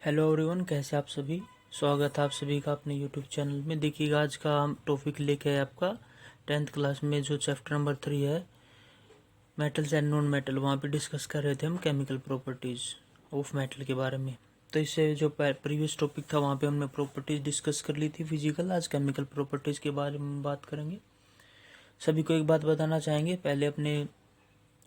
Hello everyone, कैसे आप सभी। स्वागत है आप सभी का अपने यूट्यूब चैनल में। देखिएगा आज का हम टॉपिक लेके आए आपका 10th क्लास में जो चैप्टर नंबर 3 है मेटल्स एंड नॉन मेटल। वहाँ पे डिस्कस कर रहे थे हम केमिकल प्रॉपर्टीज़ ऑफ मेटल के बारे में। तो इससे जो प्रीवियस टॉपिक था वहाँ पे हमने प्रॉपर्टीज़ डिस्कस कर ली थी फिजिकल। आज केमिकल प्रॉपर्टीज़ के बारे में बात करेंगे। सभी को एक बात बताना चाहेंगे, पहले अपने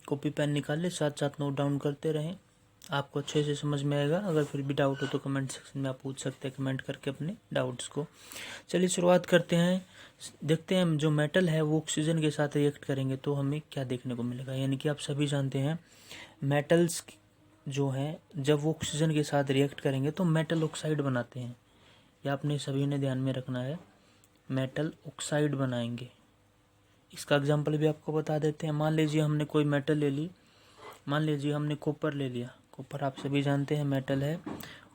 कॉपी पेन निकाल ले, साथ साथ नोट डाउन करते रहें, आपको अच्छे से समझ में आएगा। अगर फिर भी डाउट हो तो कमेंट सेक्शन में आप पूछ सकते हैं, कमेंट करके अपने डाउट्स को। चलिए शुरुआत करते हैं। देखते हैं जो मेटल है वो ऑक्सीजन के साथ रिएक्ट करेंगे तो हमें क्या देखने को मिलेगा। यानी कि आप सभी जानते हैं मेटल्स जो हैं जब वो ऑक्सीजन के साथ रिएक्ट करेंगे तो मेटल ऑक्साइड बनाते हैं। यह आपने सभी ने ध्यान में रखना है, मेटल ऑक्साइड बनाएंगे। इसका एग्जाम्पल भी आपको बता देते हैं। मान लीजिए हमने कोई मेटल ले ली, मान लीजिए हमने कॉपर ले लिया। कॉपर आप सभी जानते हैं मेटल है,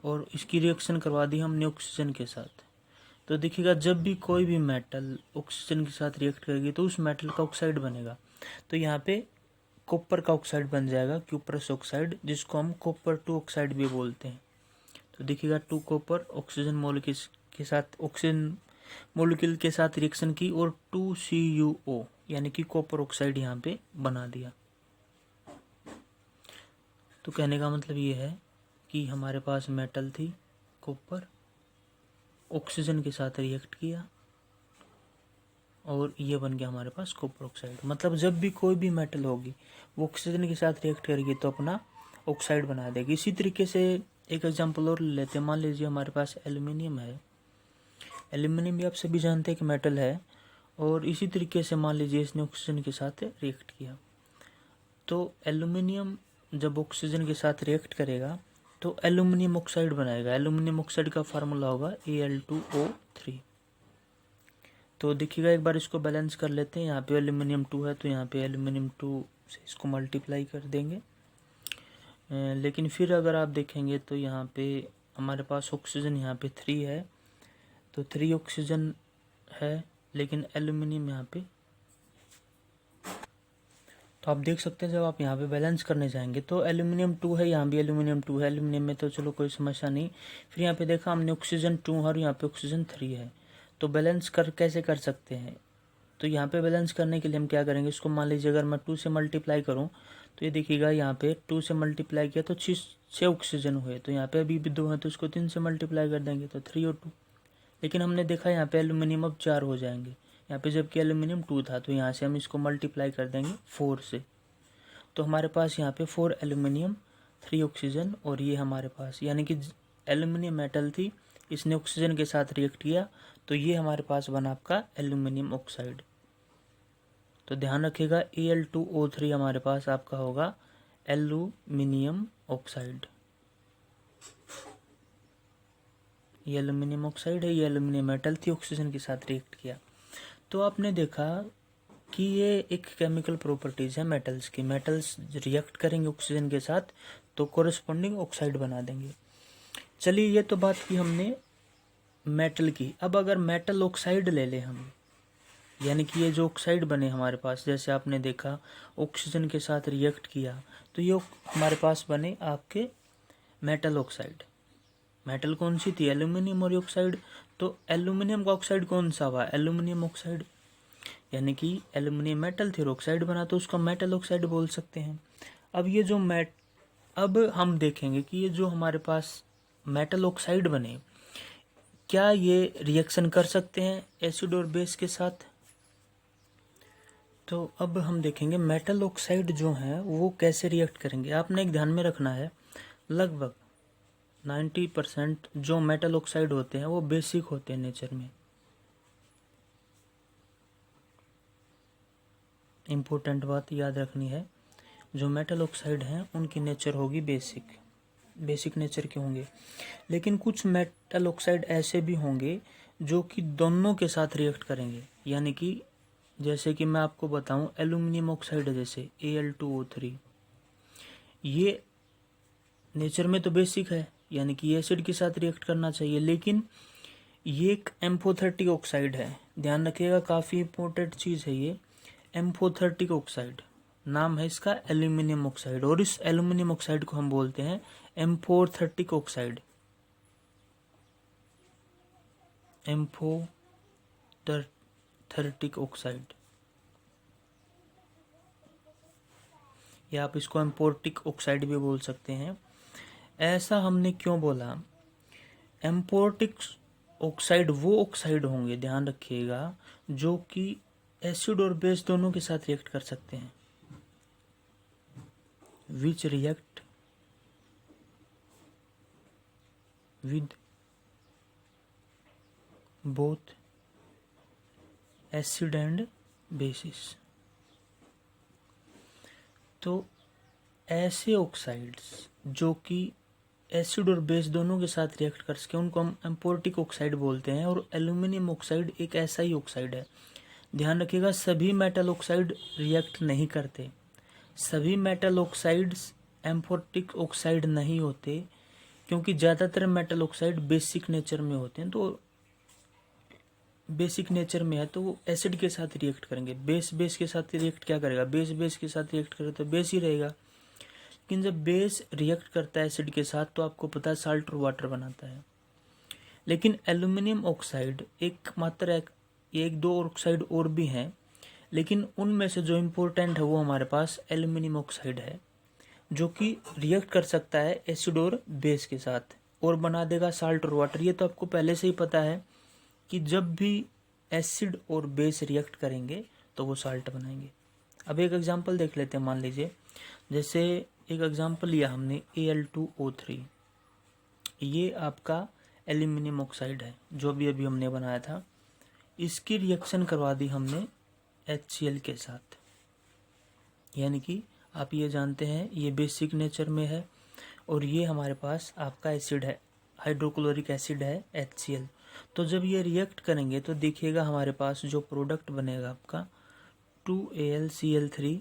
और इसकी रिएक्शन करवा दी हमने ऑक्सीजन के साथ। तो देखिएगा जब भी कोई भी मेटल ऑक्सीजन के साथ रिएक्ट करेगी तो उस मेटल का ऑक्साइड बनेगा। तो यहाँ पे कॉपर का ऑक्साइड बन जाएगा, क्यूप्रस ऑक्साइड, जिसको हम कॉपर 2 ऑक्साइड भी बोलते हैं। तो देखिएगा 2 कॉपर ऑक्सीजन मॉलिक्यूल के साथ रिएक्शन की और 2CuO यानी कि कॉपर ऑक्साइड यहाँ पे बना दिया। तो कहने का मतलब ये है कि हमारे पास मेटल थी कॉपर, ऑक्सीजन के साथ रिएक्ट किया और ये बन गया हमारे पास कॉपर ऑक्साइड। मतलब जब भी कोई भी मेटल होगी वो ऑक्सीजन के साथ रिएक्ट करेगी तो अपना ऑक्साइड बना देगी। इसी तरीके से एक एग्जांपल और ले लेते हैं। मान लीजिए हमारे पास एल्युमिनियम है। एल्युमिनियम भी आप सभी जानते हैं कि मेटल है, और इसी तरीके से मान लीजिए इसने ऑक्सीजन के साथ रिएक्ट किया तो एल्युमिनियम जब ऑक्सीजन के साथ रिएक्ट करेगा तो एल्युमिनियम ऑक्साइड बनाएगा। एल्युमिनियम ऑक्साइड का फार्मूला होगा Al2O3। तो देखिएगा एक बार इसको बैलेंस कर लेते हैं। यहाँ पे एल्युमिनियम 2 है तो यहाँ पे एल्युमिनियम 2 से इसको मल्टीप्लाई कर देंगे। लेकिन फिर अगर आप देखेंगे तो यहाँ पे हमारे पास ऑक्सीजन यहाँ पे 3 है, तो 3 ऑक्सीजन है, लेकिन एल्युमिनियम यहाँ पे। तो आप देख सकते हैं जब आप यहाँ पे बैलेंस करने जाएंगे तो एल्युमिनियम 2 है, यहाँ भी एल्युमिनियम 2 है। एल्युमिनियम में तो चलो कोई समस्या नहीं। फिर यहाँ पे देखा हमने ऑक्सीजन 2 और यहाँ पे ऑक्सीजन 3 है। तो बैलेंस कैसे कर सकते हैं। तो यहाँ पे बैलेंस करने के लिए हम क्या करेंगे, इसको मान लीजिए अगर मैं 2 से मल्टीप्लाई करूँ तो ये देखिएगा यहाँ पे 2 से मल्टीप्लाई किया तो 6 ऑक्सीजन हुए। तो यहाँ पे अभी भी 2 है तो इसको 3 से मल्टीप्लाई कर देंगे तो 3 और 2। लेकिन हमने देखा यहाँ पे एल्युमिनियम अब 4 हो जाएंगे यहाँ पे, जबकि एल्युमिनियम 2 था। तो यहाँ से हम इसको मल्टीप्लाई कर देंगे 4 से। तो हमारे पास यहाँ पे 4 एल्युमिनियम 3 ऑक्सीजन, और ये हमारे पास यानी कि एल्युमिनियम मेटल थी, इसने ऑक्सीजन के साथ रिएक्ट किया तो ये हमारे पास बना आपका एल्युमिनियम ऑक्साइड। तो ध्यान रखिएगा Al2O3 हमारे पास आपका होगा एल्युमिनियम ऑक्साइड। ये एल्युमिनियम ऑक्साइड है, ये एल्युमिनियम मेटल थी, ऑक्सीजन के साथ रिएक्ट किया। तो आपने देखा कि ये एक केमिकल प्रॉपर्टीज़ है मेटल्स की। मेटल्स रिएक्ट करेंगे ऑक्सीजन के साथ तो कोरस्पॉन्डिंग ऑक्साइड बना देंगे। चलिए ये तो बात की हमने मेटल की। अब अगर मेटल ऑक्साइड ले लें हम, यानी कि ये जो ऑक्साइड बने हमारे पास, जैसे आपने देखा ऑक्सीजन के साथ रिएक्ट किया तो ये हमारे पास बने आपके मेटल ऑक्साइड। मेटल कौन सी थी, एल्यूमिनियम और ऑक्साइड। तो एल्यूमिनियम का ऑक्साइड कौन सा हुआ, एल्यूमिनियम ऑक्साइड। यानी कि एल्यूमिनियम मेटल थी और ऑक्साइड बना तो उसका मेटल ऑक्साइड बोल सकते हैं। अब ये जो अब हम देखेंगे कि ये जो हमारे पास मेटल ऑक्साइड बने, क्या ये रिएक्शन कर सकते हैं एसिड और बेस के साथ। तो अब हम देखेंगे मेटल ऑक्साइड जो हैं वो कैसे रिएक्ट करेंगे। आपने एक ध्यान में रखना है, लगभग 90% जो मेटल ऑक्साइड होते हैं वो बेसिक होते हैं नेचर में। इम्पोर्टेंट बात याद रखनी है, जो मेटल ऑक्साइड हैं उनकी नेचर होगी बेसिक नेचर के होंगे। लेकिन कुछ मेटल ऑक्साइड ऐसे भी होंगे जो कि दोनों के साथ रिएक्ट करेंगे। यानी कि जैसे कि मैं आपको बताऊं एल्यूमिनियम ऑक्साइड है जैसे Al2O3, ये नेचर में तो बेसिक है, यानी कि एसिड के साथ रिएक्ट करना चाहिए, लेकिन ये एक एम्फोथर्टिक ऑक्साइड है। ध्यान रखिएगा, काफ़ी इंपॉर्टेंट चीज़ है ये एम्फोथर्टिक ऑक्साइड। नाम है इसका एल्यूमिनियम ऑक्साइड, और इस एल्यूमिनियम ऑक्साइड को हम बोलते हैं एम्फोथर्टिक ऑक्साइड। एम्फोटेरिक ऑक्साइड, या आप इसको एम्फोटिक ऑक्साइड भी बोल सकते हैं। ऐसा हमने क्यों बोला? एम्फोटिक ऑक्साइड वो ऑक्साइड होंगे, ध्यान रखिएगा, जो कि एसिड और बेस दोनों के साथ रिएक्ट कर सकते हैं। विच react with both acid and bases. तो ऐसे ऑक्साइड्स जो कि एसिड और बेस दोनों के साथ रिएक्ट कर सके उनको हम एम्फोटिक ऑक्साइड बोलते हैं। और एल्यूमिनियम ऑक्साइड एक ऐसा ही ऑक्साइड है। ध्यान रखिएगा, सभी मेटल ऑक्साइड रिएक्ट नहीं करते, सभी मेटल ऑक्साइड्स एम्फोटिक ऑक्साइड नहीं होते, क्योंकि ज़्यादातर मेटल ऑक्साइड बेसिक नेचर में होते हैं। तो बेसिक नेचर में है तो वो एसिड के साथ रिएक्ट करेंगे। बेस के साथ रिएक्ट क्या करेगा? बेस के साथ रिएक्ट करे तो बेस ही रहेगा। लेकिन जब बेस रिएक्ट करता है एसिड के साथ तो आपको पता है साल्ट और वाटर बनाता है। लेकिन एल्यूमिनियम ऑक्साइड एकमात्र एक दो ऑक्साइड और भी हैं, लेकिन उनमें से जो इम्पोर्टेंट है वो हमारे पास एल्यूमिनियम ऑक्साइड है, जो कि रिएक्ट कर सकता है एसिड और बेस के साथ और बना देगा साल्ट और वाटर। ये तो आपको पहले से ही पता है कि जब भी एसिड और बेस रिएक्ट करेंगे तो वो साल्ट बनाएंगे। अब एक एग्जांपल देख लेते हैं। मान लीजिए, जैसे एक एग्जांपल लिया हमने Al2O3, ये आपका एल्यूमिनियम ऑक्साइड है जो भी अभी हमने बनाया था। इसकी रिएक्शन करवा दी हमने HCl के साथ, यानी कि आप ये जानते हैं ये बेसिक नेचर में है और ये हमारे पास आपका एसिड है, हाइड्रोक्लोरिक एसिड है HCl। तो जब ये रिएक्ट करेंगे तो देखिएगा हमारे पास जो प्रोडक्ट बनेगा आपका 2AlCl3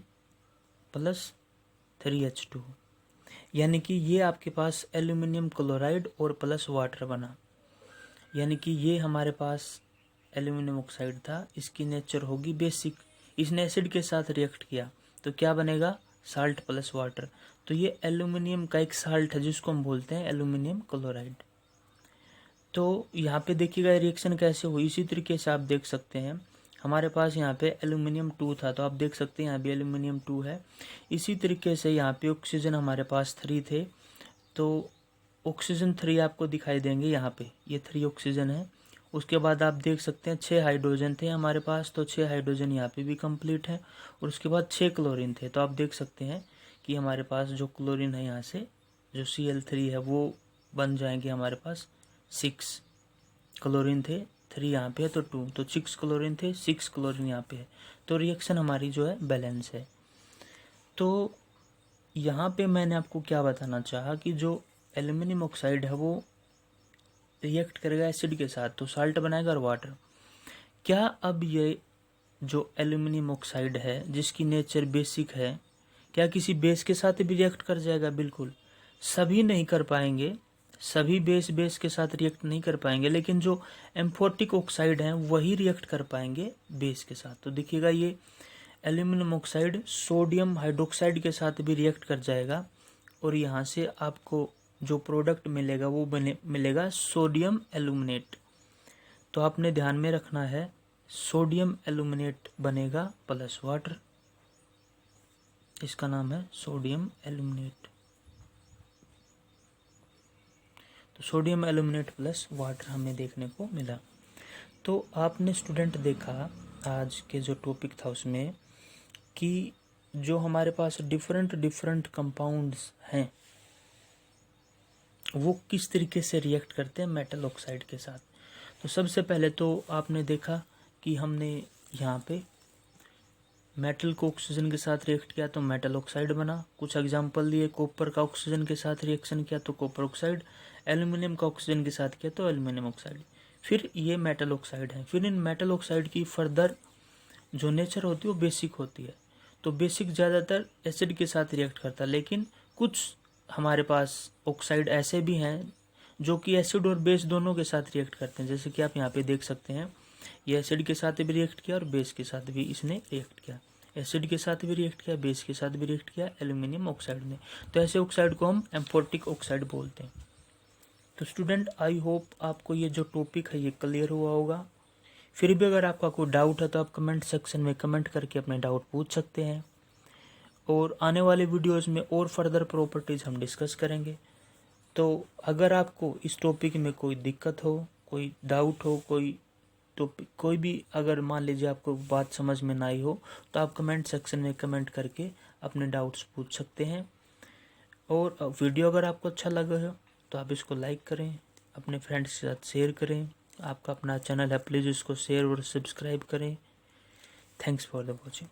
प्लस 3H2, यानी कि ये आपके पास एल्यूमिनियम क्लोराइड और प्लस वाटर बना। यानी कि ये हमारे पास एल्यूमिनियम ऑक्साइड था, इसकी नेचर होगी बेसिक, इसने एसिड के साथ रिएक्ट किया तो क्या बनेगा? Salt plus water. तो ये एल्यूमिनियम का एक साल्ट है जिसको हम बोलते हैं एल्यूमिनियम क्लोराइड। तो यहाँ पे देखिएगा रिएक्शन कैसे हुई, इसी तरीके से आप देख सकते हैं। हमारे पास यहाँ पे एल्यूमिनियम 2 था तो आप देख सकते हैं यहाँ भी एल्यूमिनियम 2 है। इसी तरीके से यहाँ पे ऑक्सीजन हमारे पास 3 थे, तो ऑक्सीजन 3 आपको दिखाई देंगे यहाँ पे, ये 3 ऑक्सीजन है। उसके बाद आप देख सकते हैं 6 हाइड्रोजन थे हमारे पास, तो 6 हाइड्रोजन यहाँ पे भी कंप्लीट है। और उसके बाद 6 क्लोरीन थे, तो आप देख सकते हैं कि हमारे पास जो क्लोरीन है यहाँ से जो Cl3 है वो बन जाएंगे हमारे पास 6 क्लोरीन थे, 3 यहाँ पे है तो 2, तो 6 क्लोरीन थे, 6 क्लोरीन यहाँ पे है। तो रिएक्शन हमारी जो है बैलेंस है। तो यहाँ पे मैंने आपको क्या बताना चाहा कि जो एल्यूमिनियम ऑक्साइड है वो रिएक्ट करेगा एसिड के साथ तो साल्ट बनाएगा और वाटर। क्या अब ये जो एल्यूमिनियम ऑक्साइड है जिसकी नेचर बेसिक है, क्या किसी बेस के साथ भी रिएक्ट कर जाएगा? बिल्कुल, सभी नहीं कर पाएंगे, सभी बेस के साथ रिएक्ट नहीं कर पाएंगे, लेकिन जो एम्फोटिक ऑक्साइड हैं वही रिएक्ट कर पाएंगे बेस के साथ। तो देखिएगा ये एल्यूमिनियम ऑक्साइड सोडियम हाइड्रोक्साइड के साथ भी रिएक्ट कर जाएगा और यहाँ से आपको जो प्रोडक्ट मिलेगा वो मिलेगा सोडियम एल्यूमिनेट। तो आपने ध्यान में रखना है सोडियम एल्यूमिनेट बनेगा प्लस वाटर, इसका नाम है सोडियम एल्यूमिनेट। तो सोडियम एल्यूमिनेट प्लस वाटर हमें देखने को मिला। तो आपने स्टूडेंट देखा आज के जो टॉपिक था उसमें कि जो हमारे पास डिफरेंट कंपाउंड्स हैं वो किस तरीके से रिएक्ट करते हैं मेटल ऑक्साइड के साथ। तो सबसे पहले तो आपने देखा कि हमने यहाँ पे मेटल को ऑक्सीजन के साथ रिएक्ट किया तो मेटल ऑक्साइड बना। कुछ एग्जांपल दिए, कॉपर का ऑक्सीजन के साथ रिएक्शन किया तो कॉपर ऑक्साइड, एल्यूमिनियम का ऑक्सीजन के साथ किया तो एल्यूमिनियम ऑक्साइड। फिर ये मेटल ऑक्साइड है। फिर इन मेटल ऑक्साइड की फर्दर जो नेचर होती है वो बेसिक होती है। तो बेसिक ज़्यादातर एसिड के साथ रिएक्ट करता है, लेकिन कुछ हमारे पास ऑक्साइड ऐसे भी हैं जो कि एसिड और बेस दोनों के साथ रिएक्ट करते हैं। जैसे कि आप यहाँ पे देख सकते हैं ये एसिड के साथ भी रिएक्ट किया और बेस के साथ भी इसने रिएक्ट किया, एसिड के साथ भी रिएक्ट किया, बेस के साथ भी रिएक्ट किया एल्यूमिनियम ऑक्साइड ने। तो ऐसे ऑक्साइड को हम एम्फोटिक ऑक्साइड बोलते हैं। तो स्टूडेंट, आई होप आपको ये जो टॉपिक है ये क्लियर हुआ होगा। फिर भी अगर आपका कोई डाउट है तो आप कमेंट सेक्शन में कमेंट करके अपने डाउट पूछ सकते हैं, और आने वाले वीडियोस में और फर्दर प्रॉपर्टीज़ हम डिस्कस करेंगे। तो अगर आपको इस टॉपिक में कोई दिक्कत हो, कोई डाउट हो, कोई भी अगर मान लीजिए आपको बात समझ में ना आई हो, तो आप कमेंट सेक्शन में कमेंट करके अपने डाउट्स पूछ सकते हैं। और वीडियो अगर आपको अच्छा लगा हो तो आप इसको लाइक करें, अपने फ्रेंड्स के साथ शेयर करें। आपका अपना चैनल है, प्लीज़ इसको शेयर और सब्सक्राइब करें। Thanks for the watching.